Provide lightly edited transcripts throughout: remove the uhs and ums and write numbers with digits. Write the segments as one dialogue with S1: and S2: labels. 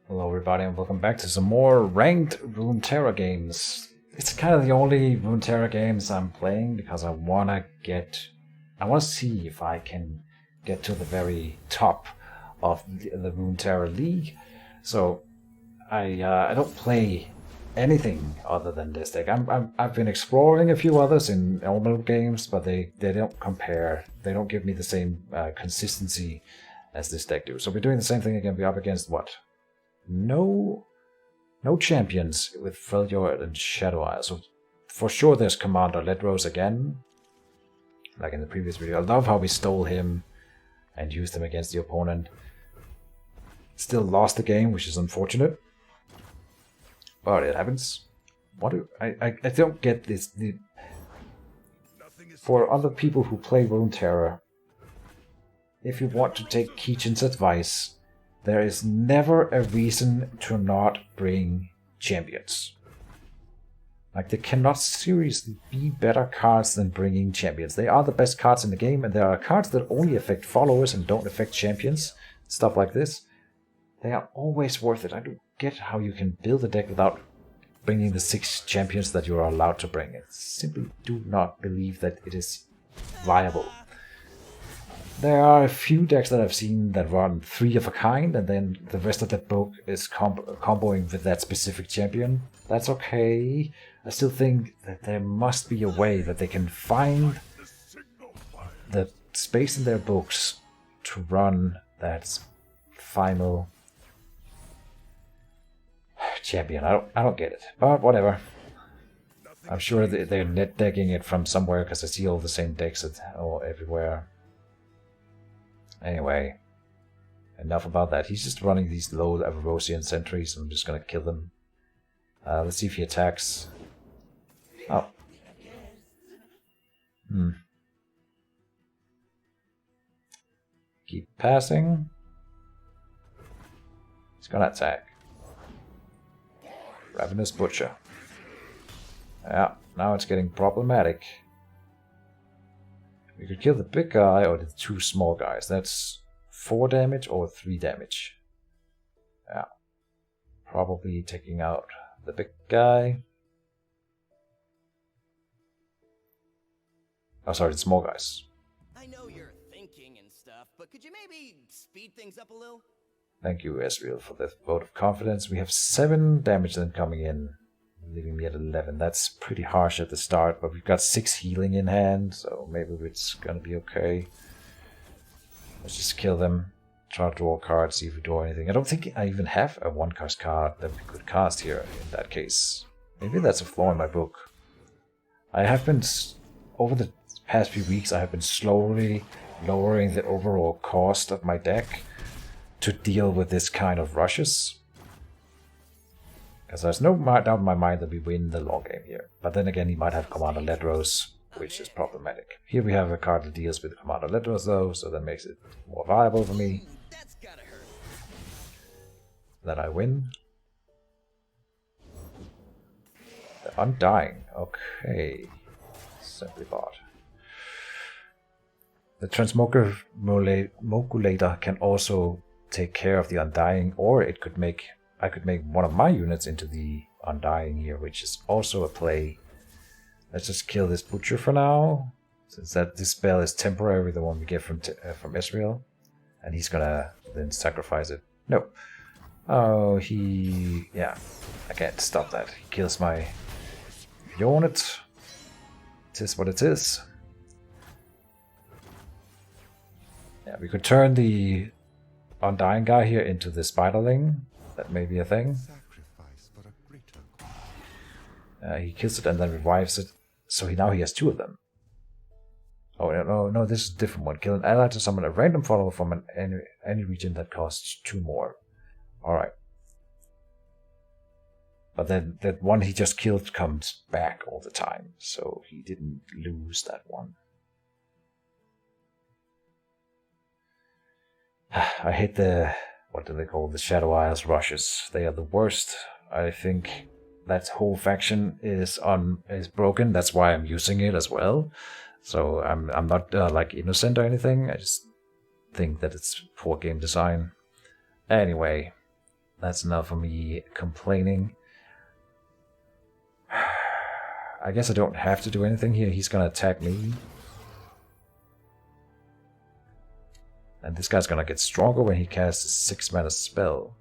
S1: Hello everybody and welcome back to some more ranked Runeterra games. It's kind of the only Runeterra games I'm playing because I want to see if I can get to the very top of the Runeterra League. So I don't play anything other than this deck. I've been exploring a few others in normal games, but they don't compare. They don't give me the same consistency as this deck do. So we're doing the same thing again. We're up against what? No champions with Freljord and Shadow Isle. So for sure there's Commander Ledros again, like in the previous video. I love how we stole him and used him against the opponent. Still lost the game, which is unfortunate. But it happens. I don't get this. For other people who play Runeterra, if you want to take Keejchen's advice, there is never a reason to not bring champions. Like, there cannot seriously be better cards than bringing champions. They are the best cards in the game, and there are cards that only affect followers and don't affect champions. Stuff like this. They are always worth it. I don't get how you can build a deck without bringing the 6 champions that you are allowed to bring. I simply do not believe that it is viable. There are a few decks that I've seen that run 3 of a kind, and then the rest of that book is comboing with that specific champion. That's okay. I still think that there must be a way that they can find the space in their books to run that final champion. I don't get it, but whatever. I'm sure they're net decking it from somewhere because I see all the same decks everywhere. Anyway, enough about that. He's just running these low Avarosian sentries, so I'm just gonna kill them. Let's see if he attacks. Oh. Keep passing. He's gonna attack. Ravenous Butcher. Yeah, now it's getting problematic. We could kill the big guy or the 2 small guys. That's 4 damage or 3 damage. Yeah. Probably taking out the big guy. Oh, sorry, the small guys.
S2: I know you're thinking and stuff, but could you maybe speed things up a little?
S1: Thank you, Ezreal, for the vote of confidence. We have 7 damage then coming in, leaving me at 11. That's pretty harsh at the start, but we've got 6 healing in hand, so maybe it's gonna be okay. Let's just kill them. Try to draw a card, see if we draw anything. I don't think I even have a 1-cost card that we could cast here in that case. Maybe that's a flaw in my book. I have been, over the past few weeks, I have been slowly lowering the overall cost of my deck to deal with this kind of rushes. Because there's no doubt in my mind that we win the long game here. But then again, he might have Commander Ledros, which is problematic. Here we have a card that deals with Commander Ledros though, so that makes it more viable for me.
S2: That's gotta hurt.
S1: Then I win. The Undying. Okay. Simply bought. The Transmogulator can also take care of the Undying, or it could make I could make one of my units into the Undying here, which is also a play. Let's just kill this Butcher for now, since this spell is temporary, the one we get from Ezreal, and he's gonna then sacrifice it. No. Oh, yeah, I can't stop that. He kills my unit. It is what it is. Yeah, we could turn the Undying guy here into the Spiderling. That may be a thing. He kills it and then revives it, so now he has 2 of them. Oh no, this is a different one. Kill an ally to summon a random follower from any region that costs 2 more. Alright. But then that one he just killed comes back all the time, so he didn't lose that one. I hate what do they call the Shadow Isles rushes? They are the worst. I think that whole faction is broken. That's why I'm using it as well. So I'm not like innocent or anything. I just think that it's poor game design. Anyway, That's enough for me complaining. I guess I don't have to do anything here. He's gonna attack me. And this guy's gonna get stronger when he casts a 6-mana spell.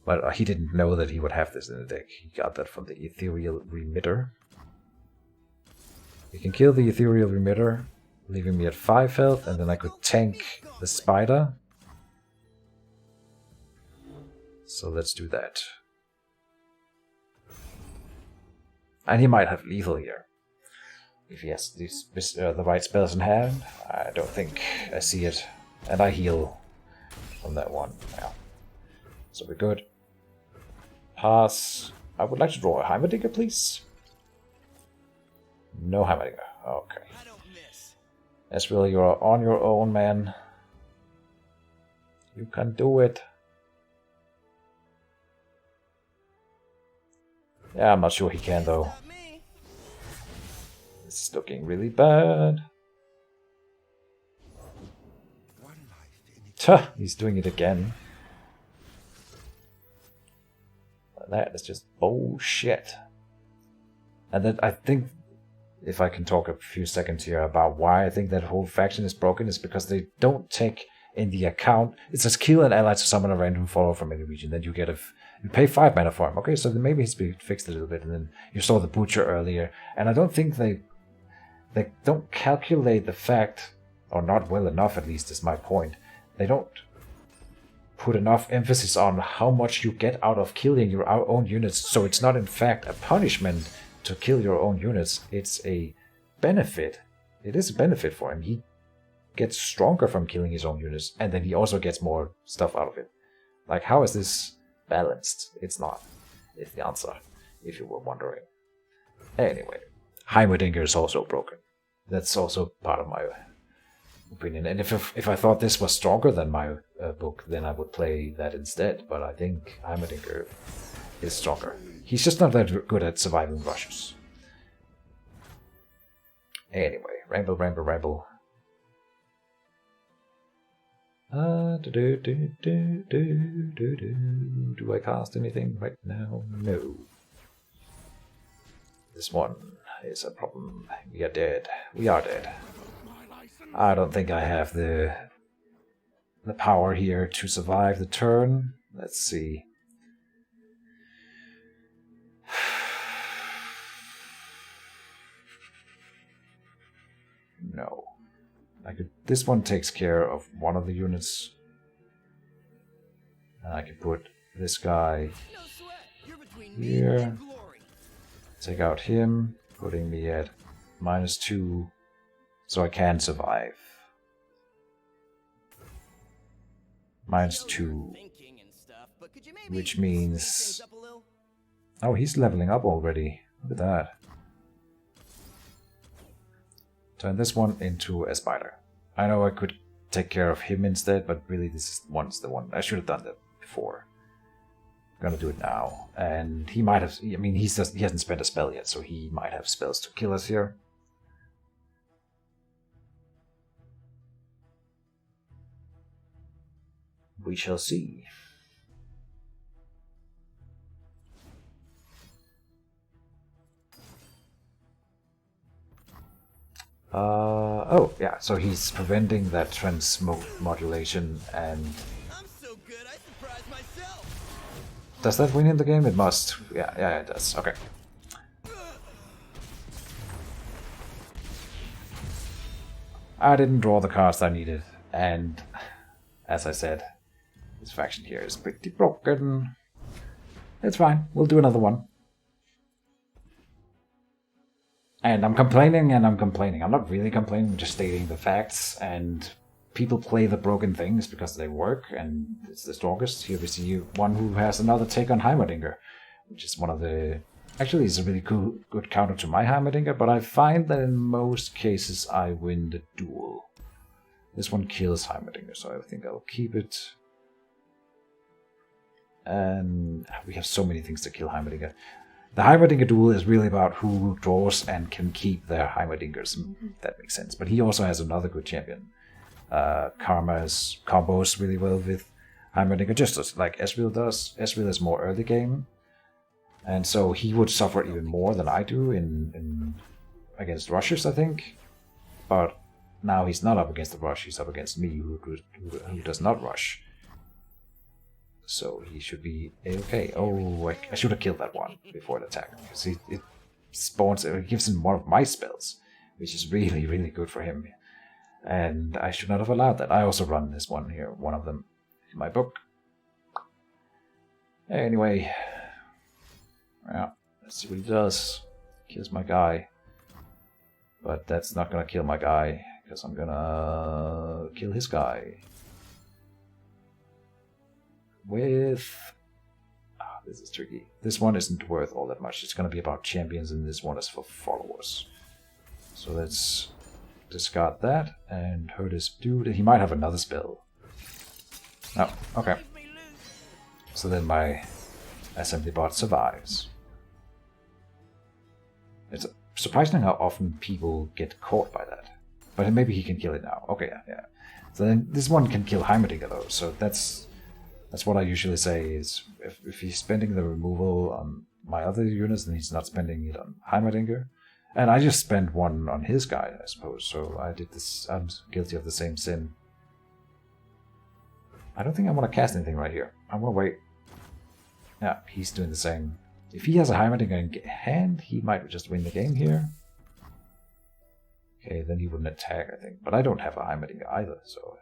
S1: But he didn't know that he would have this in the deck. He got that from the Ethereal Remitter. You can kill the Ethereal Remitter, leaving me at 5 health, and then I could tank the spider. So let's do that. And he might have lethal here. If he has the right spells in hand. I don't think I see it. And I heal from that one. Yeah. So we're good. Pass. I would like to draw a Heimerdinger, please. No Heimerdinger. Okay. Esriel, you're on your own, man. You can do it. Yeah, I'm not sure he can, though. This is looking really bad. Tuh, he's doing it again. That is just bullshit. And then I think, if I can talk a few seconds here about why I think that whole faction is broken, is because they don't take in the account. It says kill an ally to summon a random follower from any region. Then you get you pay 5 mana for him. Okay, so then maybe he's been fixed a little bit. And then you saw the Butcher earlier. And I don't think they don't calculate the fact, or not well enough at least is my point. They don't put enough emphasis on how much you get out of killing your own units. So it's not in fact a punishment to kill your own units. It's a benefit. It is a benefit for him. He gets stronger from killing his own units, and then he also gets more stuff out of it. Like, how is this balanced? It's not, is the answer, if you were wondering. Anyway, Heimerdinger is also broken. That's also part of my opinion. And if I thought this was stronger than my book, then I would play that instead. But I think Heimerdinger is stronger. He's just not that good at surviving rushes. Anyway, ramble. Do I cast anything right now? No. This one is a problem. We are dead. We are dead. I don't think I have the power here to survive the turn. Let's see. No. This one takes care of one of the units. And I can put this guy here. Take out him, putting me at -2, so I can survive. -2, which means... Oh, he's leveling up already. Look at that. Turn this one into a spider. I know I could take care of him instead, but really this one's the one. I should have done that before. I'm gonna do it now. And he might have... I mean, he hasn't spent a spell yet, so he might have spells to kill us here. We shall see. Oh, yeah, so he's preventing that transmodulation, and...
S2: I'm so good, I surprised myself.
S1: Does that win in the game? It must. Yeah, it does. Okay. I didn't draw the cards I needed, and as I said, this faction here is pretty broken. It's fine, we'll do another one. And I'm complaining and I'm complaining. I'm not really complaining, I'm just stating the facts. And people play the broken things because they work and it's the strongest. Here we see one who has another take on Heimerdinger, which is one of the... Actually, it's a really good counter to my Heimerdinger, but I find that in most cases I win the duel. This one kills Heimerdinger, so I think I'll keep it. And we have so many things to kill Heimerdinger. The Heimerdinger duel is really about who draws and can keep their Heimerdingers. That makes sense. But he also has another good champion. Karma combos really well with Heimerdinger just like Ezreal does. Ezreal is more early game, and so he would suffer even more than I do in against rushers, I think. But now he's not up against the rush, he's up against me, who does not rush. So he should be okay. Oh, I should have killed that one before it attacked, because it spawns, it gives him one of my spells, which is really, really good for him. And I should not have allowed that. I also run this one here, one of them in my book. Anyway, yeah, let's see what he does. Kills my guy. But that's not gonna kill my guy, because I'm gonna kill his guy. With... this is tricky. This one isn't worth all that much. It's gonna be about champions, and this one is for followers. So let's discard that and hurt his dude. He might have another spell. Oh, okay. So then my assembly bot survives. It's surprising how often people get caught by that. But maybe he can kill it now. Okay, yeah. So then this one can kill Heimerdinger though, so that's what I usually say is if he's spending the removal on my other units, then he's not spending it on Heimerdinger. And I just spent one on his guy, I suppose, so I did this. I'm guilty of the same sin. I don't think I want to cast anything right here. I want to wait. Yeah, he's doing the same. If he has a Heimerdinger in hand, he might just win the game here. Okay, then he wouldn't attack, I think. But I don't have a Heimerdinger either, so...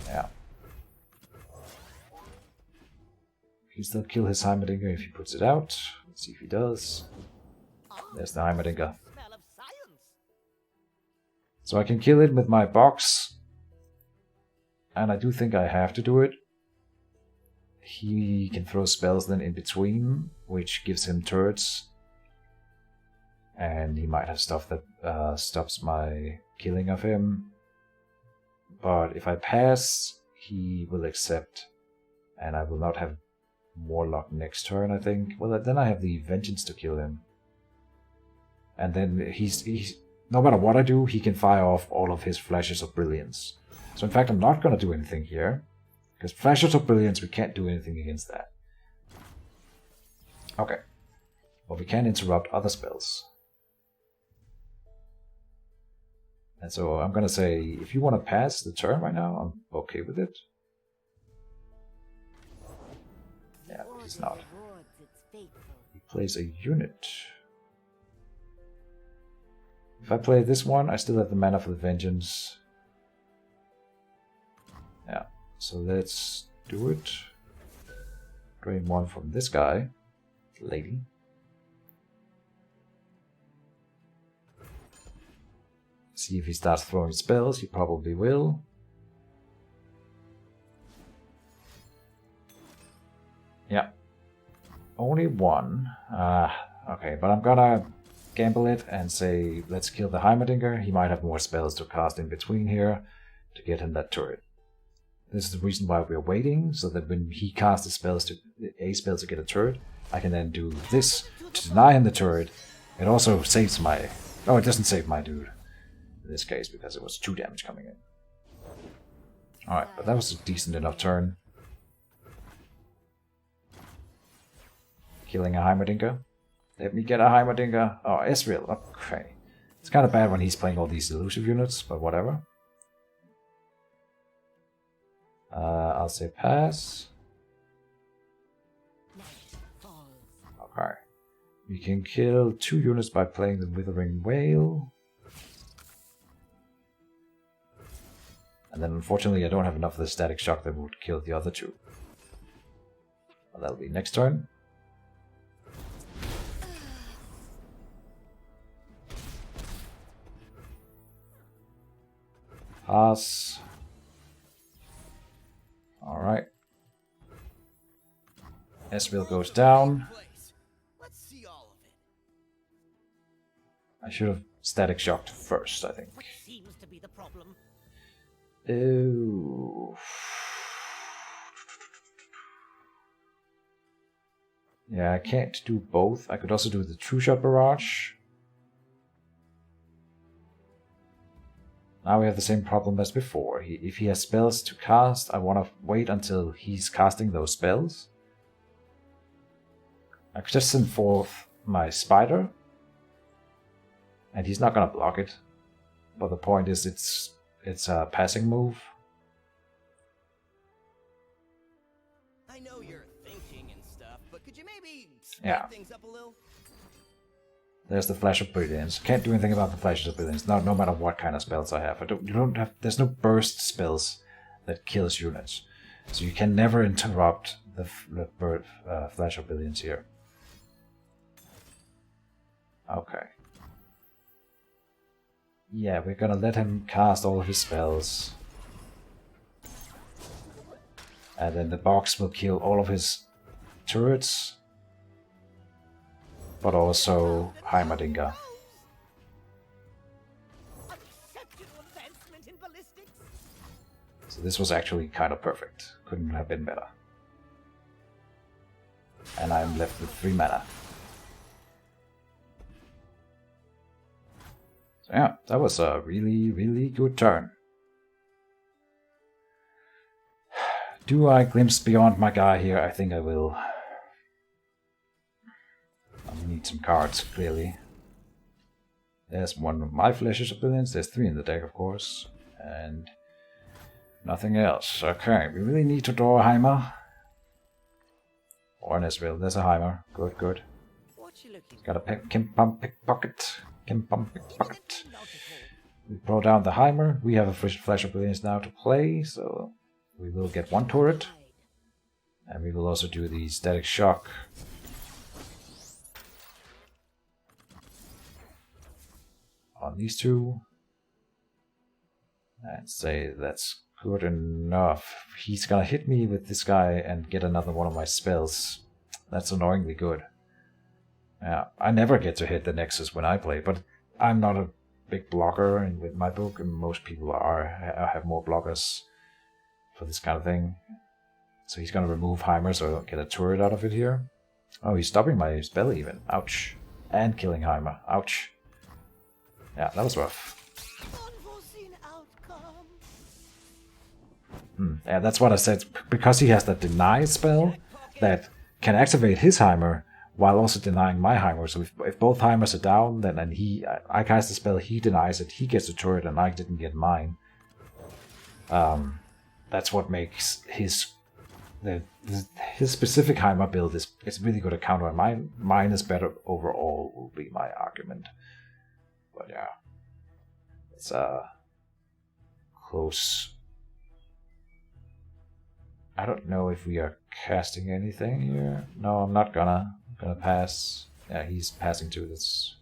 S1: yeah. He can still kill his Heimerdinger if he puts it out. Let's see if he does. There's the Heimerdinger. So I can kill it with my box. And I do think I have to do it. He can throw spells then in between, which gives him turrets. And he might have stuff that stops my killing of him. But if I pass, he will accept. And I will not have Warlock next turn, I think. Well, then I have the Vengeance to kill him. And then he's no matter what I do, he can fire off all of his Flashes of Brilliance. So in fact, I'm not going to do anything here. Because Flashes of Brilliance, we can't do anything against that. Okay. But we can interrupt other spells. And so I'm going to say, if you want to pass the turn right now, I'm okay with it. Yeah, he's not. He plays a unit. If I play this one, I still have the mana for the Vengeance. Yeah, so let's do it. Drain one from this guy, lady. See if he starts throwing spells, he probably will. Yeah. Only one. Okay, but I'm gonna gamble it and say, let's kill the Heimerdinger. He might have more spells to cast in between here to get him that turret. This is the reason why we're waiting, so that when he casts a spell to get a turret, I can then do this to deny him the turret. It also saves my... oh, it doesn't save my dude in this case, because it was 2 damage coming in. Alright, but that was a decent enough turn. Killing a Heimerdinger. Let me get a Heimerdinger. Oh, Ezreal. Okay. It's kind of bad when he's playing all these elusive units, but whatever. I'll say pass. Okay. We can kill 2 units by playing the Withering Whale. And then unfortunately I don't have enough of the Static Shock that would kill the other 2. Well, that'll be next turn. Pass. Alright. Ezreal goes down. I should have Static Shocked first, I think. Ooh. Yeah, I can't do both. I could also do the True Shot Barrage. Now we have the same problem as before. If he has spells to cast, I want to wait until he's casting those spells. I could just send forth my spider, and he's not going to block it. But the point is, it's a passing move.
S2: I know you're thinking and stuff, but could you maybe speed things up a little?
S1: There's the Flash of Brilliance. Can't do anything about the Flash of Brilliance, no matter what kind of spells I have. There's no burst spells that kills units. So you can never interrupt the Flash of Brilliance here. Okay. Yeah, we're gonna let him cast all of his spells. And then the box will kill all of his turrets. But also Heimerdinger. So this was actually kind of perfect. Couldn't have been better. And I'm left with 3 mana. So yeah, that was a really, really good turn. Do I glimpse beyond my guy here? I think I will. I need some cards, clearly. There's one of my Flashes of Brilliance. There's 3 in the deck, of course. And nothing else. Okay, we really need to draw a Heimer. Or an Ezreal. There's a Heimer. Good, good. Got a Kimpum Pickpocket. Kimpum Pickpocket. We draw down the Heimer. We have a Flash of Brilliance now to play, so we will get 1 turret. And we will also do the Static Shock. On these 2. And say that's good enough. He's gonna hit me with this guy and get another one of my spells. That's annoyingly good. Yeah, I never get to hit the Nexus when I play, but I'm not a big blocker, and with my book, and most people are. I have more blockers for this kind of thing. So he's gonna remove Heimer, so I don't get a turret out of it here. Oh, he's stopping my spell even. Ouch. And killing Heimer. Ouch. Yeah, that was rough. Yeah, that's what I said. Because he has that deny spell that can activate his Heimer while also denying my Heimer. So if both Heimers are down, then I cast the spell, he denies it, he gets the turret, and I didn't get mine. That's what makes his specific Heimer build is really good at counter. Mine is better overall, will be my argument. But yeah, it's close. I don't know if we are casting anything here. No, I'm not gonna. I'm gonna pass. Yeah, he's passing too. This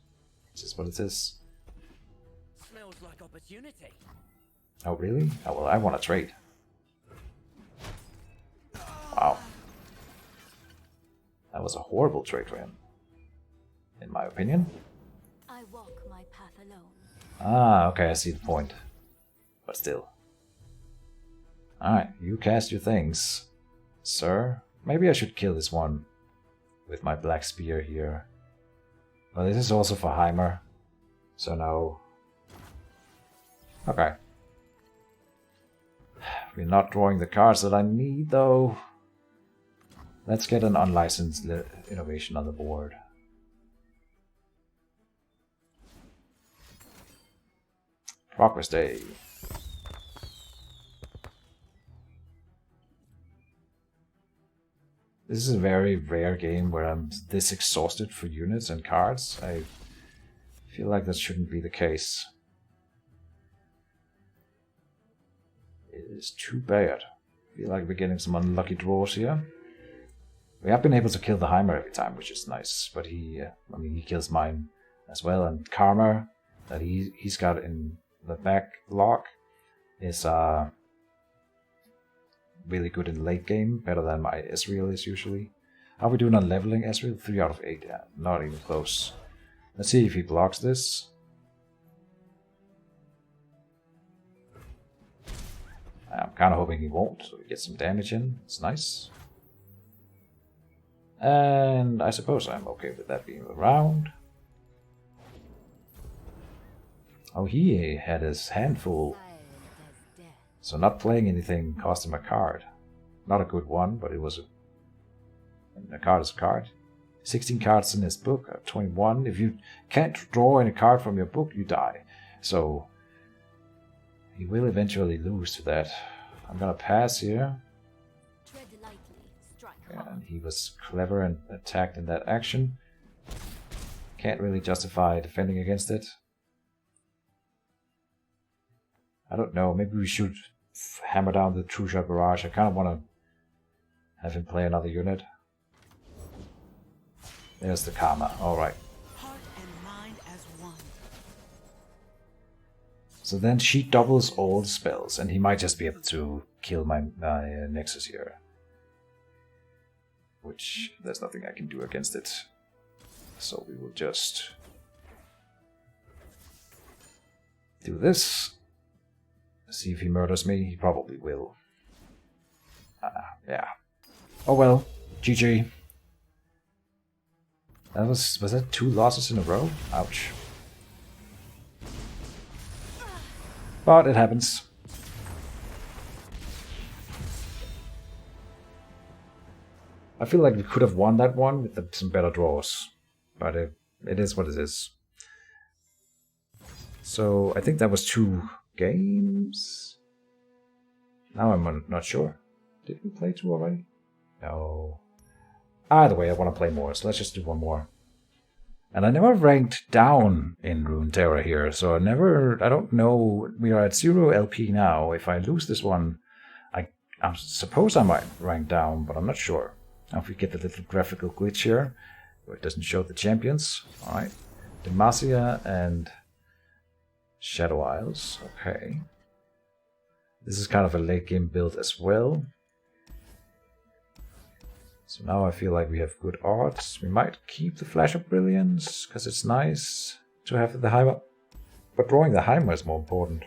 S1: is what it is.
S2: Smells like opportunity.
S1: Oh really? Oh well, I want to trade. Wow. That was a horrible trade for him, in my opinion.
S3: I walk my path alone.
S1: Ah, okay, I see the point. But still. Alright, you cast your things, sir. Maybe I should kill this one with my black spear here. But this is also for Heimer, so no. Okay. We're not drawing the cards that I need, though. Let's get an unlicensed innovation on the board. Progress Day. This is a very rare game where I'm this exhausted for units and cards. I feel like that shouldn't be the case. It is too bad. I feel like we're getting some unlucky draws here. We have been able to kill the Heimer every time, which is nice. But he kills mine as well. And Karma that he's got in the back lock is really good in late game, better than my Ezreal is usually. How are we doing on leveling Ezreal? 3 out of 8, yeah, not even close. Let's see if he blocks this. I'm kind of hoping he won't, so we get some damage in. It's nice. And I suppose I'm okay with that being around. Oh, he had his hand full. So not playing anything cost him a card. Not a good one, but it was a card is a card. 16 cards in his book, 21. If you can't draw any card from your book, you die. So he will eventually lose to that. I'm gonna pass here. And he was clever and attacked in that action. Can't really justify defending against it. I don't know, maybe we should hammer down the True Shot Barrage. I kind of want to have him play another unit. There's the Karma, alright. So then she doubles all the spells, and he might just be able to kill my Nexus here. Which, there's nothing I can do against it. So we will just do this. See if he murders me. He probably will. Yeah. Oh well. GG. That was that 2 losses in a row? Ouch. But it happens. I feel like we could have won that one with some better draws. But it is what it is. So I think that was 2 games? Now I'm not sure. Did we play 2 already? No. Either way, I want to play more, so let's just do 1 more. And I never ranked down in Runeterra here, so I don't know, we are at 0 LP now. If I lose this one, I suppose I might rank down, but I'm not sure. Now if we get the little graphical glitch here, where it doesn't show the champions. Alright. Demacia and Shadow Isles, okay. This is kind of a late game build as well. So now I feel like we have good odds. We might keep the Flash of Brilliance, because it's nice to have the Heimer. But drawing the Heimer is more important.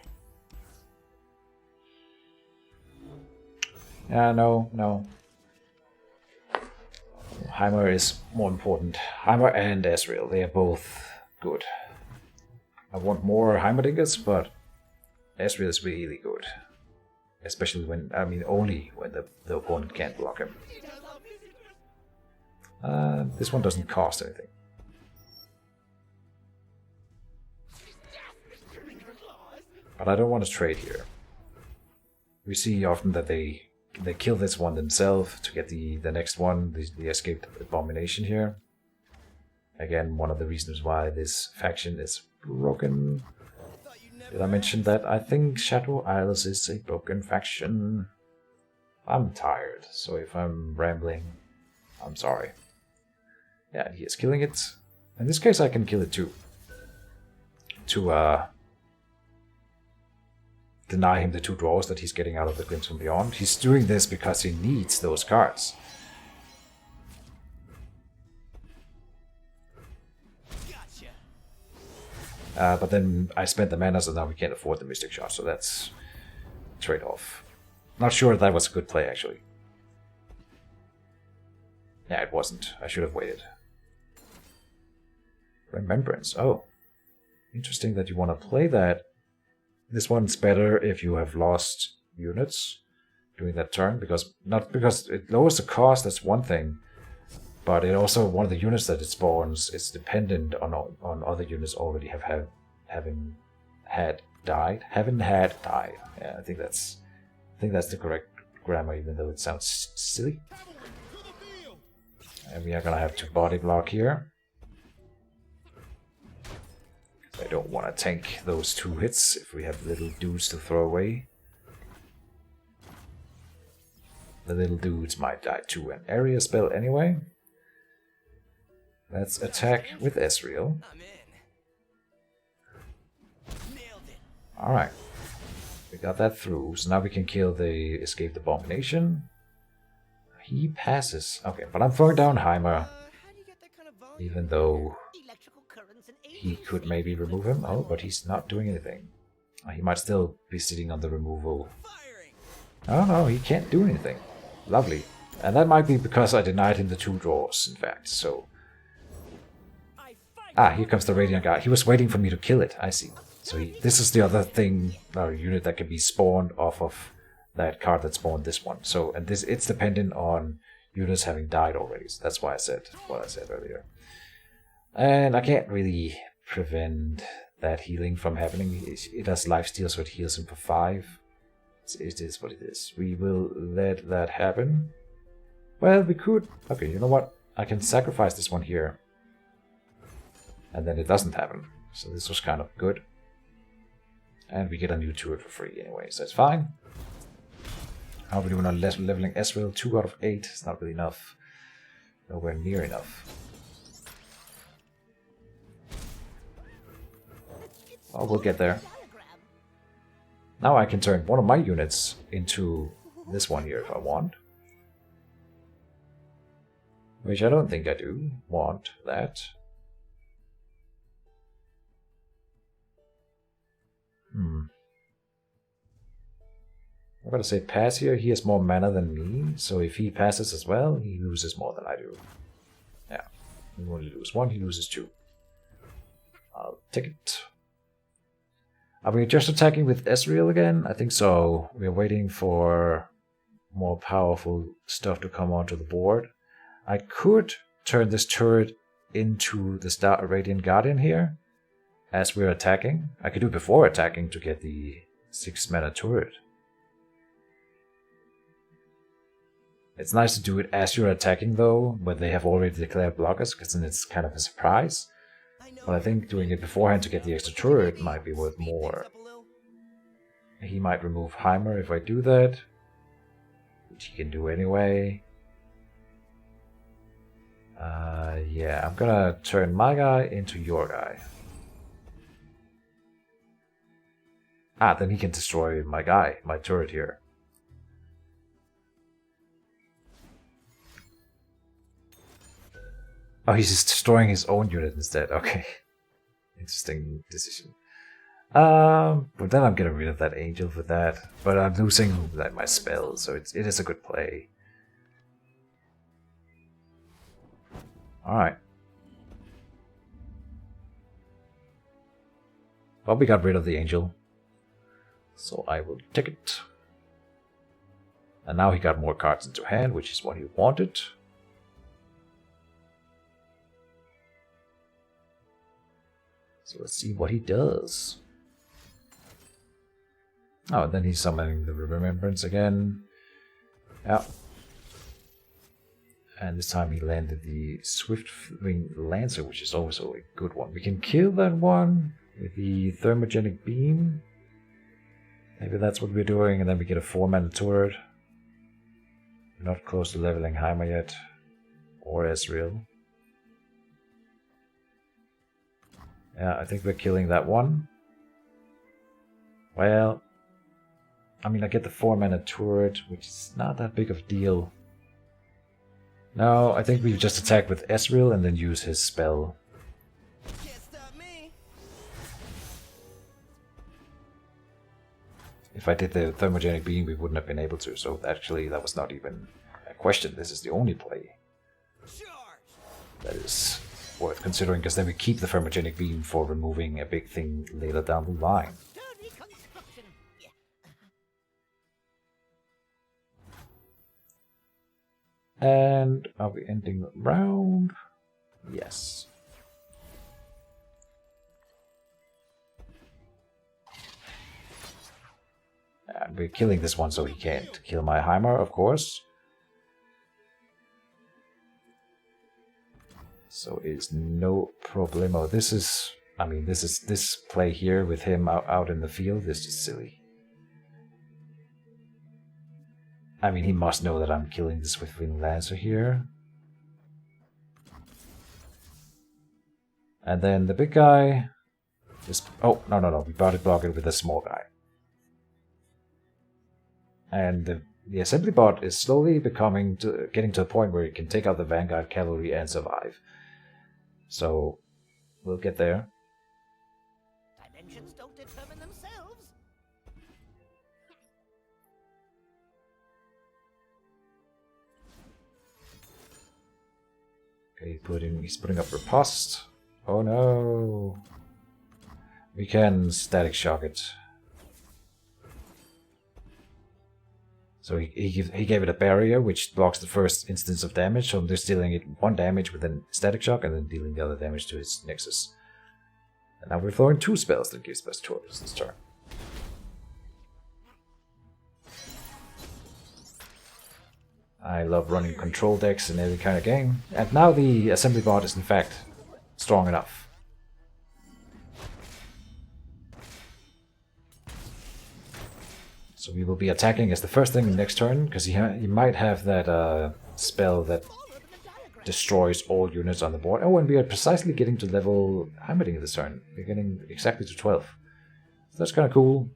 S1: Yeah, no. Heimer is more important. Heimer and Ezreal, they are both good. I want more Heimerdingers, but Ezreal is really good. Especially when, only when the opponent can't block him. This one doesn't cost anything. But I don't want to trade here. We see often that they kill this one themselves to get the next one, the Escaped Abomination here. Again, one of the reasons why this faction is broken. Did I mention that? I think Shadow Isles is a broken faction. I'm tired, so if I'm rambling, I'm sorry. Yeah, he is killing it. In this case, I can kill it too. To deny him the 2 draws that he's getting out of the Crimson Beyond. He's doing this because he needs those cards. But then I spent the mana, so now we can't afford the Mystic Shot, so that's trade-off. Not sure if that was a good play, actually. Yeah, it wasn't. I should have waited. Remembrance. Oh. Interesting that you want to play that. This one's better if you have lost units during that turn, not because it lowers the cost, that's one thing, but it also, one of the units that it spawns is dependent on other units already having had died. Yeah, I think that's the correct grammar, even though it sounds silly. And we are gonna have to body block here. I don't want to tank those 2 hits if we have little dudes to throw away. The little dudes might die to an area spell anyway. Let's attack with Ezreal. Alright. We got that through, so now we can kill the Escaped Abomination. He passes. Okay, but I'm throwing down Heimer. Even though he could maybe remove him. Oh, but he's not doing anything. He might still be sitting on the removal. Oh no, he can't do anything. Lovely. And that might be because I denied him the 2 draws, in fact, so... Ah, here comes the Radiant guy. He was waiting for me to kill it, I see. So this is the other thing, or unit that can be spawned off of that card that spawned this one. So, and this, it's dependent on units having died already. So that's why I said what I said earlier. And I can't really prevent that healing from happening. It has lifesteal, so it heals him for 5. It is what it is. We will let that happen. Well, we could... Okay, you know what? I can sacrifice this one here. And then it doesn't happen. So this was kind of good. And we get a new turret for free anyway, so it's fine. How are we doing on leveling Ezreal? 2 out of 8. It's not really enough. Nowhere near enough. Oh, we'll get there. Now I can turn one of my units into this one here if I want. Which I don't think I do want that. I'm gonna say pass here. He has more mana than me, so if he passes as well, he loses more than I do. Yeah, we only lose 1, he loses 2. I'll take it. Are we just attacking with Ezreal again? I think so. We're waiting for more powerful stuff to come onto the board. I could turn this turret into the Star Radiant Guardian here as we're attacking. I could do it before attacking to get the 6 mana turret. It's nice to do it as you're attacking though, but they have already declared blockers, because then it's kind of a surprise. But I think doing it beforehand to get the extra turret might be worth more. He might remove Heimer if I do that, which he can do anyway. Yeah, I'm gonna turn my guy into your guy. Then he can destroy my guy, my turret here. Oh, he's just destroying his own unit instead. Okay. Interesting decision. But then I'm getting rid of that angel for that. But I'm losing like my spell, so it is a good play. Alright. Well, we got rid of the angel. So I will take it. And now he got more cards into hand, which is what he wanted. So let's see what he does. Oh, and then he's summoning the Remembrance again. Yeah. And this time he landed the Swift-Wing Lancer, which is also a good one. We can kill that one with the Thermogenic Beam. Maybe that's what we're doing, and then we get a 4-mana turret. We're not close to leveling Heimer yet. Or Ezreal. Yeah, I think we're killing that one. Well, I mean, I get the 4-mana turret, which is not that big of a deal. No, I think we just attack with Ezreal and then use his spell.
S2: Can't stop me.
S1: If I did the Thermogenic Beam, we wouldn't have been able to, so actually that was not even a question. This is the only play that is worth considering, because then we keep the Thermogenic Beam for removing a big thing later down the line. And are we ending the round? Yes. And we're killing this one so he can't kill my Heimer, of course. So it's no problemo. This is, I mean, this play here with him out in the field is just silly. I mean, he must know that I'm killing the Swift-Wing Lancer here. And then the big guy is... Oh, no. We body block it with a small guy. And the assembly bot is slowly getting to a point where it can take out the Vanguard Cavalry and survive. So, we'll get there.
S2: Dimensions don't determine themselves.
S1: Okay, he's putting up riposte. Oh no! We can static shock it. So he gave it a barrier, which blocks the first instance of damage, so they're dealing it 1 damage with a static shock, and then dealing the other damage to his Nexus. And now we're throwing 2 spells that gives us torps this turn. I love running control decks in every kind of game, and now the assembly bot is in fact strong enough. So we will be attacking as the first thing next turn, because he might have that spell that destroys all units on the board. Oh, and we are precisely getting to level Heimerdinger this turn. We're getting exactly to 12. So that's kind of cool.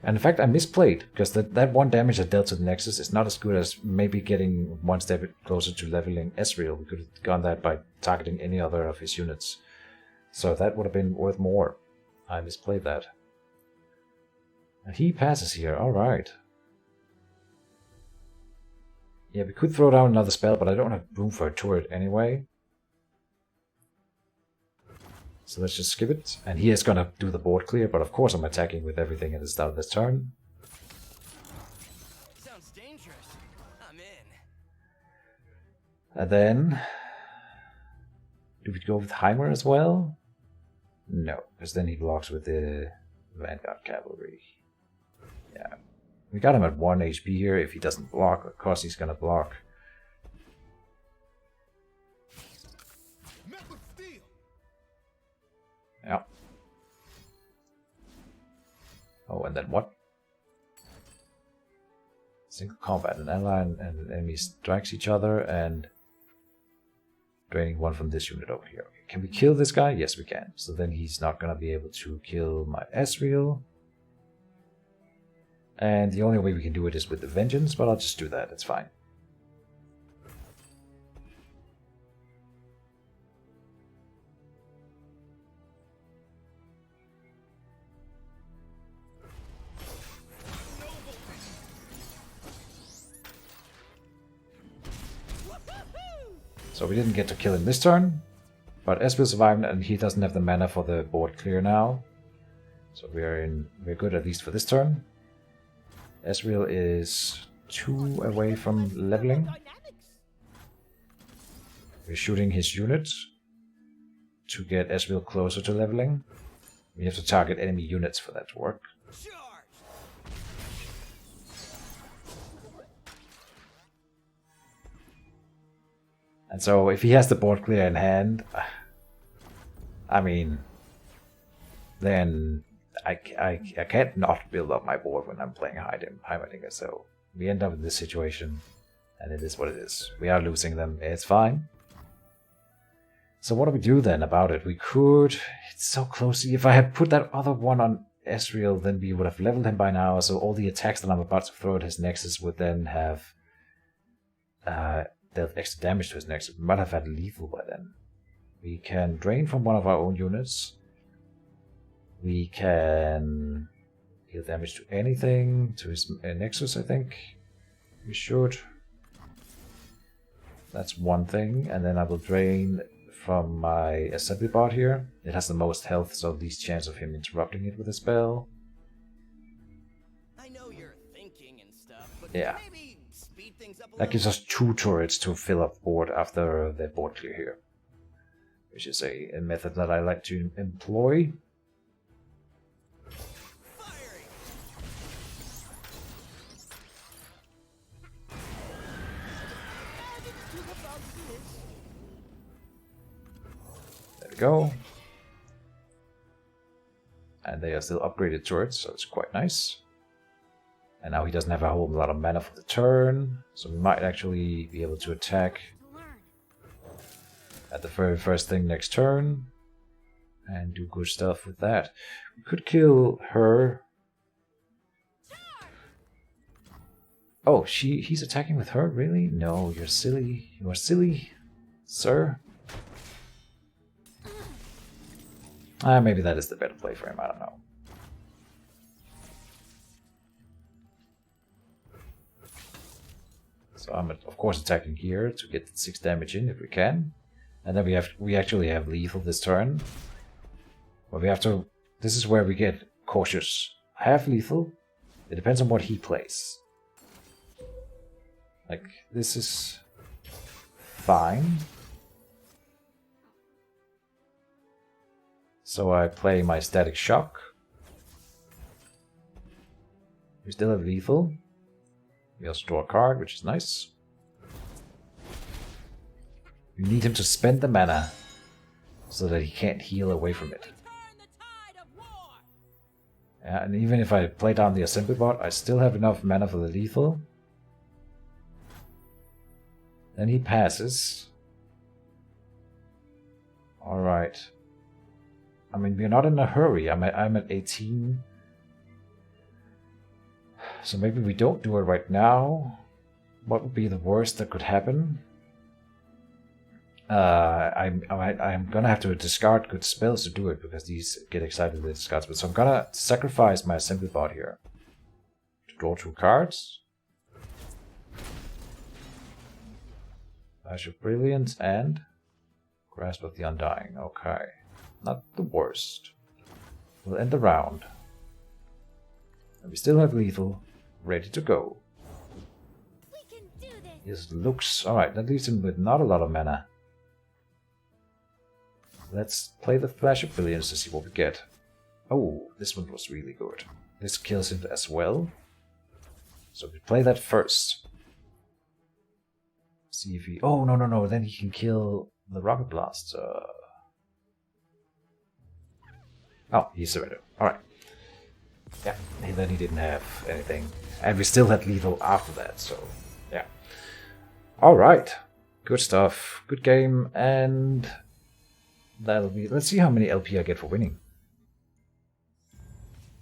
S1: And in fact, I misplayed, because that 1 damage that dealt to the Nexus is not as good as maybe getting 1 step closer to leveling Ezreal. We could have gone that by targeting any other of his units. So that would have been worth more. I misplayed that. And he passes here, alright. Yeah, we could throw down another spell, but I don't have room for a turret anyway. So let's just skip it. And he is going to do the board clear, but of course I'm attacking with everything at the start of this turn.
S2: Sounds dangerous. I'm in.
S1: And then... do we go with Heimer as well? No, because then he blocks with the Vanguard Cavalry. Yeah. We got him at 1 HP here. If he doesn't block, of course he's going to block. Yeah. Oh, and then what? Single combat. An ally and an enemy strikes each other and draining 1 from this unit over here. Okay. Can we kill this guy? Yes, we can. So then he's not going to be able to kill my Ezreal. And the only way we can do it is with the Vengeance, but I'll just do that. It's fine. So we didn't get to kill him this turn, but Ezreal survived and he doesn't have the mana for the board clear now. So we're good at least for this turn. Ezreal is 2 away from leveling. We're shooting his unit to get Ezreal closer to leveling. We have to target enemy units for that to work. And so if he has the board clear in hand, I mean, then I can't not build up my board when I'm playing Heimerdinger. So we end up in this situation, and it is what it is. We are losing them, it's fine. So what do we do then about it? We could... it's so close. If I had put that other one on Ezreal, then we would have leveled him by now, so all the attacks that I'm about to throw at his Nexus would then have... dealt extra damage to his Nexus. We might have had lethal by then. We can drain from one of our own units. We can deal damage to anything, to his Nexus, I think. We should. That's one thing, and then I will drain from my assembly bot here. It has the most health, so least chance of him interrupting it with a spell.
S2: I know you're thinking and stuff, but
S1: yeah.
S2: maybe speed things up a
S1: that gives us 2 turrets to fill up board after the board clear here, which is a method that I like to employ. There we go. And they are still upgraded turrets, so it's quite nice. And now he doesn't have a whole lot of mana for the turn, so we might actually be able to attack at the very first thing next turn and do good stuff with that. We could kill her. Oh, he's attacking with her? Really? No, you're silly. You are silly, sir. Maybe that is the better play for him, I don't know. So I'm of course attacking here to get 6 damage in if we can. And then we actually have lethal this turn. But we have to... This is where we get cautious. I have lethal. It depends on what he plays. Like, this is fine. So I play my static shock. We still have lethal. We also draw a card, which is nice. We need him to spend the mana so that he can't heal away from it. Yeah, and even if I play down the assembly bot, I still have enough mana for the lethal. Then he passes. Alright. I mean, we're not in a hurry. I'm at 18. So maybe we don't do it right now. What would be the worst that could happen? I'm gonna have to discard good spells to do it because these get excited with discards. But so I'm gonna sacrifice my assembly bot here to draw 2 cards. Flash of Brilliance and Grasp of the Undying. Okay, not the worst. We'll end the round, and we still have lethal ready to go.
S3: We can do this.
S1: His looks alright. That leaves him with not a lot of mana. Let's play the Flash of Brilliance to see what we get. Oh, this one was really good. This kills him as well. So we play that first. See if he... Oh, no. Then he can kill the Rocket Blast. Oh, he surrendered. Alright. Yeah, and then he didn't have anything. And we still had lethal after that, so... Yeah. Alright. Good stuff. Good game, and... That'll be... Let's see how many LP I get for winning.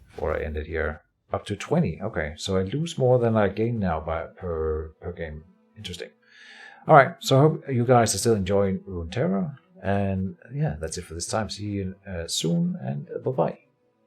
S1: Before I end it here. Up to 20. Okay, so I lose more than I gain now per game. Interesting. Alright, so I hope you guys are still enjoying Runeterra. And yeah, that's it for this time. See you soon, and bye-bye.